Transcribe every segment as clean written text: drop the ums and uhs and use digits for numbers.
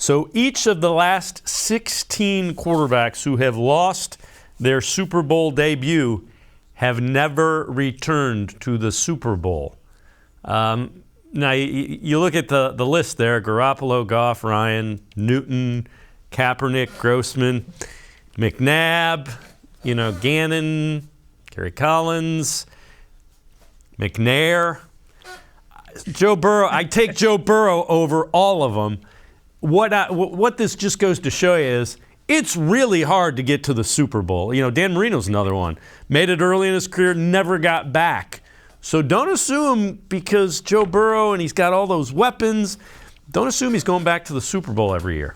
So each of the last 16 quarterbacks who have lost their Super Bowl debut have never returned to the Super Bowl. Now, you look at the list there: Garoppolo, Goff, Ryan, Newton, Kaepernick, Grossman, McNabb, Gannon, Kerry Collins, McNair, Joe Burrow. I take Joe Burrow over all of them. What this just goes to show you is it's really hard to get to the Super Bowl. Dan Marino's another one. Made it early in his career, never got back. So don't assume because Joe Burrow and he's got all those weapons, don't assume he's going back to the Super Bowl every year.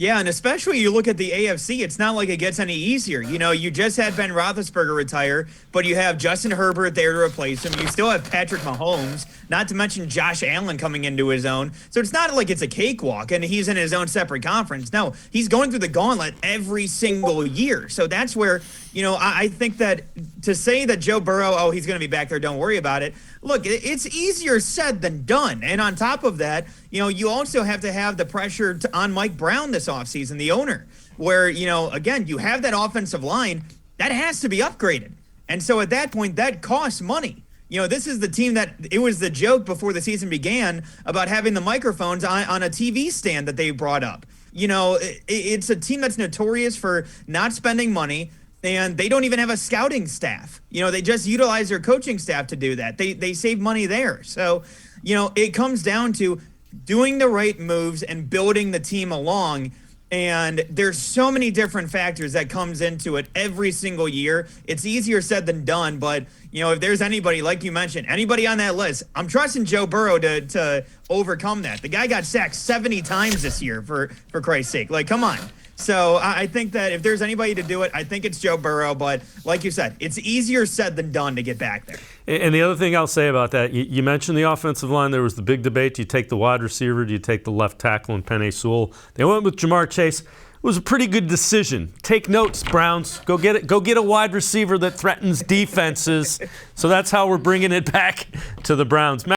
Yeah, and especially you look at the AFC, it's not like it gets any easier. You just had Ben Roethlisberger retire, but you have Justin Herbert there to replace him. You still have Patrick Mahomes, not to mention Josh Allen coming into his own. So it's not like it's a cakewalk and he's in his own separate conference. No, he's going through the gauntlet every single year. So that's where, I think that to say that Joe Burrow, he's going to be back there, don't worry about it. Look, it's easier said than done. And on top of that, you also have to have the pressure on Mike Brown this offseason, the owner, where, again, you have that offensive line that has to be upgraded. And so at that point, that costs money. This is the team that it was the joke before the season began about having the microphones on a TV stand that they brought up. It's a team that's notorious for not spending money. And they don't even have a scouting staff. They just utilize their coaching staff to do that. They save money there. So, it comes down to doing the right moves and building the team along. And there's so many different factors that comes into it every single year. It's easier said than done. But, if there's anybody, like you mentioned, anybody on that list, I'm trusting Joe Burrow to overcome that. The guy got sacked 70 times this year, for Christ's sake. Like, come on. So I think that if there's anybody to do it, I think it's Joe Burrow. But like you said, it's easier said than done to get back there. And the other thing I'll say about that, you mentioned the offensive line. There was the big debate. Do you take the wide receiver? Do you take the left tackle and Penei Sewell? They went with Jamar Chase. It was a pretty good decision. Take notes, Browns. Go get it. Go get a wide receiver that threatens defenses. So that's how we're bringing it back to the Browns.